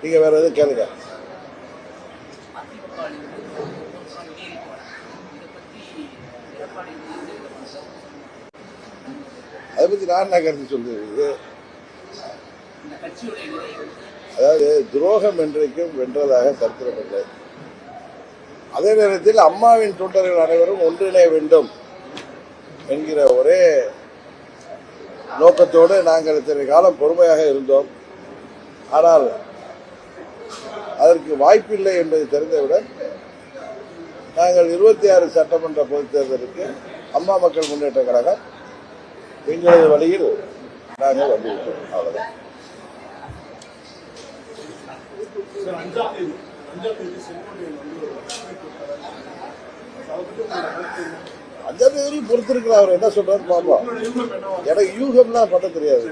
நீங்க வேற எதுவும் கேளுங்க. அதை பத்தி நான் என்ன கருத்து சொல்றது? அதாவது துரோகம் என்றைக்கும் வென்றதாக கருத்திடவில்லை. அதே நேரத்தில் அம்மாவின் தொண்டர்கள் அனைவரும் ஒன்றிணைய வேண்டும் என்கிற ஒரே நோக்கத்தோடு நாங்கள் இத்தனை காலம் பொறுமையாக இருந்தோம். ஆனால் அதற்கு வாய்ப்பில்லை என்பதை தெரிந்தவுடன் நாங்கள் 26 சட்டமன்ற பொதுத் தேர்தலுக்கு அம்மா மக்கள் முன்னேற்ற கழகம் எங்களது வழியில் நாங்கள் வந்துவிட்டோம். அவ்வளவுதான். அஞ்சாம் தேதி பொறுத்திருக்கிற அவர் என்ன சொல்றாரு பாப்போம். எனக்கு யூகம்லாம் பண்ண தெரியாது.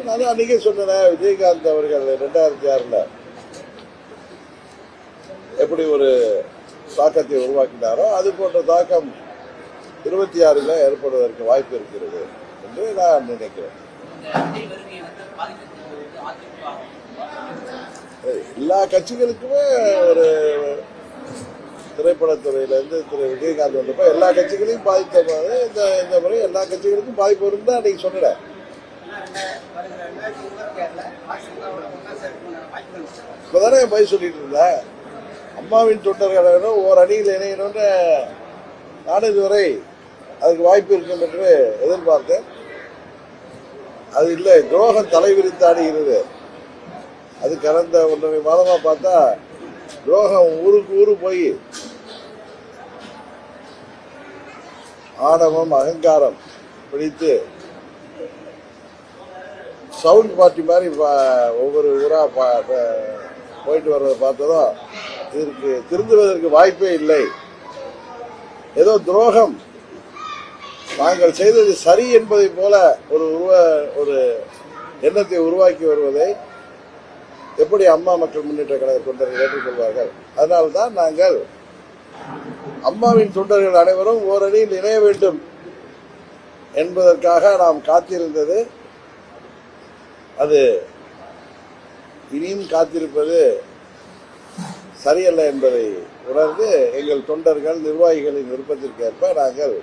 நான் அன்னைக்கே சொன்னேன், விஜயகாந்த் அவர்கள் 2006 எப்படி ஒரு தாக்கத்தை உருவாக்கினாரோ அது போன்ற தாக்கம் 26 ஏற்படுவதற்கு வாய்ப்பு இருக்கிறது என்று நான் நினைக்கிறேன். எல்லா கட்சிகளுக்குமே ஒரு திரைப்படத்துறையிலிருந்து திரு விஜயகாந்த் வந்தப்ப எல்லா கட்சிகளையும் பாதித்த போது இந்த முறை எல்லா கட்சிகளுக்கும் பாதிப்பு வரும் தான் அன்னைக்கு சொன்னேன். இப்பதானே என் பயிர் சொல்லிட்டு இருந்தேன். அம்மாவின் தொண்டர்கள் ஓர் அணியில் இணையணும்னு நான் இதுவரை அதுக்கு வாய்ப்பு இருக்கும் என்று எதிர்பார்த்தேன். அது இல்லை, துரோகம் தலைவிரித்தாடுகிறது. அது கடந்த 1.5 மாதமா பார்த்தா துரோகம் ஊருக்கு ஊரு போய் ஆணவம் அகங்காரம் பிடித்து சவுண்ட் பார்ட்டி மாதிரி ஒவ்வொரு ஊரா போயிட்டு வர்றதை பார்த்ததும் இதற்கு திருந்துவதற்கு வாய்ப்பே இல்லை. ஏதோ துரோகம் நாங்கள் செய்தது சரி என்பதை போல ஒரு எண்ணத்தை உருவாக்கி வருவதை எப்படி அம்மா மக்கள் முன்னேற்ற கழக தொண்டர்கள் ஏற்றுக்கொள்வார்கள்? அதனால்தான் நாங்கள் அம்மாவின் தொண்டர்கள் அனைவரும் ஓரணியில் இணைய வேண்டும் என்பதற்காக நாம் காத்திருந்தது. அது இனியும் காத்திருப்பது சரியல்ல என்பதை உணர்ந்து எங்கள் தொண்டர்கள் நிர்வாகிகளின் விருப்பத்திற்கேற்ப நாங்கள்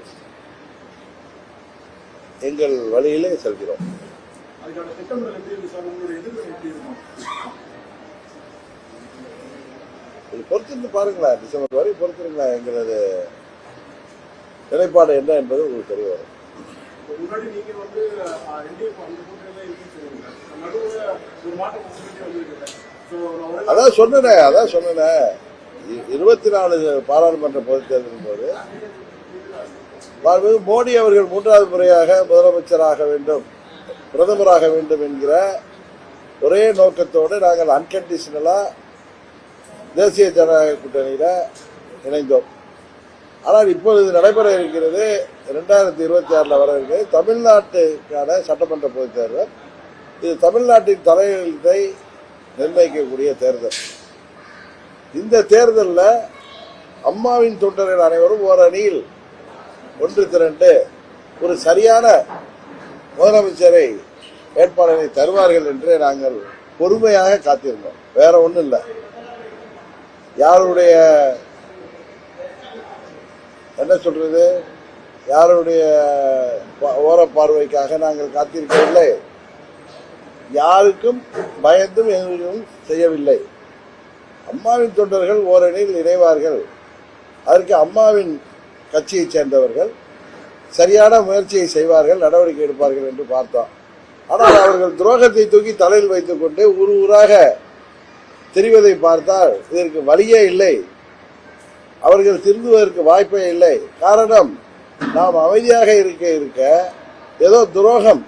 எங்கள் வழியிலே செல்கிறோம். பொறுத்திருந்து பாருங்களா, டிசம்பர் வரை பொறுத்திருங்களா. எங்களது நிலைப்பாடு என்ன என்பது உங்களுக்கு தெரிய வரும். அதான் சொன்னேன் 24 பாராளுமன்ற பொதுத் தேர்தலின் போது மோடி அவர்கள் 3வது முறையாக முதலமைச்சராக வேண்டும், பிரதமராக வேண்டும் என்கிற ஒரே நோக்கத்தோடு நாங்கள் அன்கண்டிஷனலா தேசிய ஜனநாயக கூட்டணியில இணைந்தோம். ஆனால் இப்பொழுது நடைபெற இருக்கிறது 2026 வர இருக்கிறது தமிழ்நாட்டுக்கான சட்டமன்ற பொதுத் தேர்தல். இது தமிழ்நாட்டின் தலையெழுத்தை நிர்ணயிக்கக்கூடிய தேர்தல். இந்த தேர்தலில் அம்மாவின் தொண்டர்கள் அனைவரும் ஓரணியில் ஒன்று திரண்டு ஒரு சரியான முதலமைச்சரை வேட்பாளரை தருவார்கள் என்று நாங்கள் பொறுமையாக காத்திருந்தோம். வேற ஒன்றும் இல்லை. யாருடைய என்ன சொல்றது, யாருடைய ஓரப்பார்வைக்காக நாங்கள் காத்திருக்கவில்லை. யாருக்கும் பயந்தும் எதுவும் செய்யவில்லை. அம்மாவின் தொண்டர்கள் ஓரணியில் இணைவார்கள், அதற்கு அம்மாவின் கட்சியைச் சேர்ந்தவர்கள் சரியான முயற்சியை செய்வார்கள், நடவடிக்கை எடுப்பார்கள் என்று பார்த்தோம். ஆனால் அவர்கள் துரோகத்தை தூக்கி தலையில் வைத்துக் கொண்டு ஊர் ஊராக தெரிவதை பார்த்தால் இதற்கு வழியே இல்லை. அவர்கள் திருந்துவதற்கு வாய்ப்பே இல்லை. காரணம், நாம் அமைதியாக இருக்க ஏதோ துரோகம்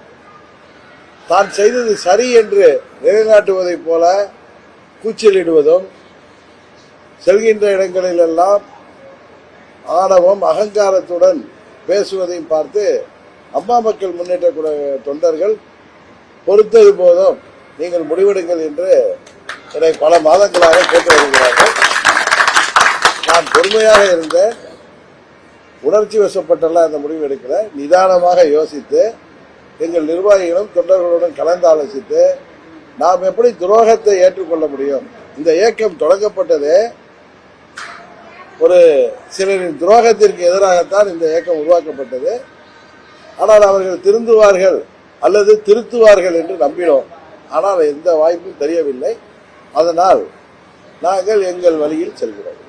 தான் செய்தது சரி என்று நிலைநாட்டுவதை போல கூச்சலிடுவதும், செல்கின்ற இடங்களில் எல்லாம் ஆணவம் அகங்காரத்துடன் பேசுவதையும் பார்த்து அம்மா மக்கள் முன்னேற்ற தொண்டர்கள் பொறுத்தது போதும், நீங்கள் முடிவெடுங்கள் என்று என்னை பல மாதங்களாக கேட்டு வருகிறார்கள். நான் பொறுமையாக இருந்தேன். உணர்ச்சி வசப்பட்டெல்லாம் அந்த முடிவு எடுக்கல. நிதானமாக யோசித்து எங்கள் நிர்வாகிகளும் தொண்டர்களுடன் கலந்து ஆலோசித்து நாம் எப்படி துரோகத்தை ஏற்றுக்கொள்ள முடியும். இந்த இயக்கம் தொடங்கப்பட்டதே ஒரு சிலரின் துரோகத்திற்கு எதிராகத்தான் இந்த இயக்கம் உருவாக்கப்பட்டது. ஆனால் அவர்கள் திருந்துவார்கள் அல்லது திருத்துவார்கள் என்று நம்பினோம். ஆனால் எந்த வாய்ப்பும் தெரியவில்லை. அதனால் நாங்கள் எங்கள் வழியில் செல்கிறோம்.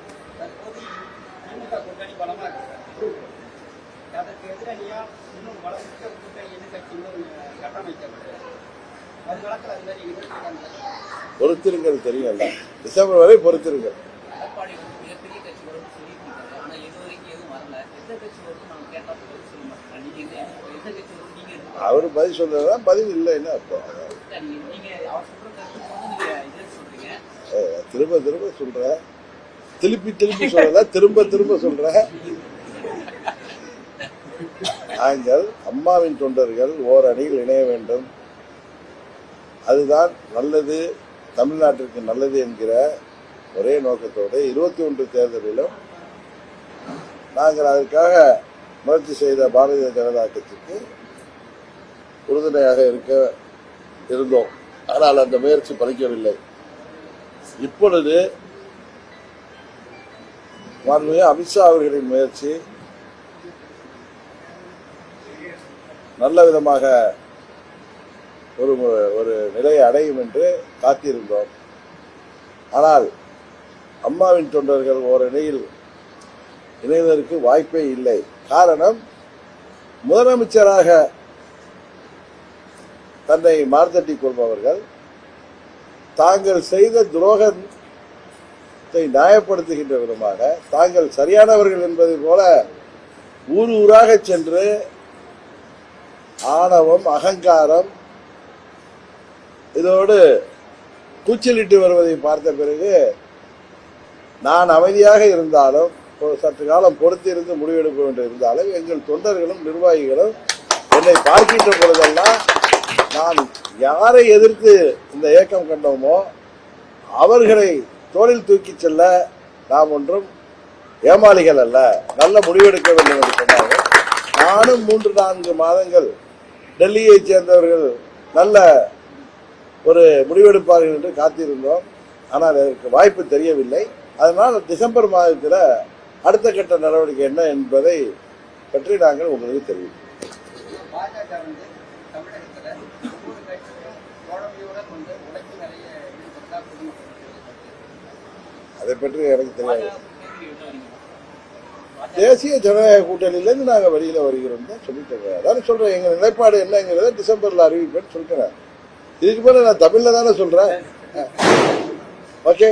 பொறுத்திருங்கள், தெரியல. டிசம்பர் வரை பொறுத்திருங்கள். அவரு பதில் சொல்றதுதான் பதில் இல்லைன்னு அர்த்தம். திரும்ப திரும்ப சொல்ற, திருப்பி திருப்பி சொல்றத திரும்ப திரும்ப சொல்ற. நாங்கள் அம்மாவின் தொண்டர்கள் ஓர் அணியில் இணைய வேண்டும். அதுதான் நல்லது, தமிழ்நாட்டிற்கு நல்லது என்கிற ஒரே நோக்கத்தோடு 21 தேர்தலிலும் நாங்கள் அதற்காக முயற்சி செய்த பாரதிய ஜனதா கட்சிக்கு உறுதுணையாக இருந்தோம். ஆனால் அந்த முயற்சி பலிக்கவில்லை. இப்பொழுது மாண்புமிகு அமித்ஷா அவர்களின் முயற்சி நல்ல விதமாக ஒரு நிலையை அடையும் என்று காத்திருந்தோம். ஆனால் அம்மாவின் தொண்டர்கள் ஓரணியில் இணைவதற்கு வாய்ப்பே இல்லை. காரணம், முதலமைச்சராக தன்னை மார்த்தட்டிக் கொள்பவர்கள் தாங்கள் செய்த துரோகத்தை நியாயப்படுத்துகின்ற விதமாக தாங்கள் சரியானவர்கள் என்பதை போல ஊர் ஊராக சென்று ஆணவம், அகங்காரம் இதோடு கூச்சலிட்டு வருவதை பார்த்த பிறகு நான் அமைதியாக இருந்தாலும் சற்று காலம் பொறுத்திருந்து முடிவெடுக்க வேண்டும் இருந்தாலும் எங்கள் தொண்டர்களும் நிர்வாகிகளும் என்னை பார்க்கின்ற பொழுதெல்லாம் நான் யாரை எதிர்த்து இந்த இயக்கம் கண்டோமோ அவர்களை தோளில் தூக்கி செல்ல நாம் ஒன்றும் ஏமாளிகள் அல்ல, நல்ல முடிவெடுக்க வேண்டும் என்று சொன்னார்கள். நானும் 3-4 மாதங்கள் டெல்லியை சேர்ந்தவர்கள் நல்ல ஒரு முடிவெடுப்பார்கள் என்று காத்திருந்தோம். ஆனால் அதற்கு வாய்ப்பு தெரியவில்லை. அதனால் டிசம்பர் மாதத்தில் அடுத்த கட்ட நடவடிக்கை என்ன என்பதை பற்றி நாங்கள் உங்களுக்கு தெரிவிப்போம். அதை பற்றி எனக்கு தெரியாது. தேசிய ஜனநாயக கூட்டணியிலிருந்து நாங்கள் வெளியில வருகிறோம் தான் சொல்லிட்டு அதான் சொல்றேன். எங்க நிலைப்பாடு என்னங்கிறத டிசம்பர்ல அறிவிப்பேன்னு சொல்றேன். இதுக்கு மேல நான் தமிழ்ல தானே சொல்றேன். ஓகே.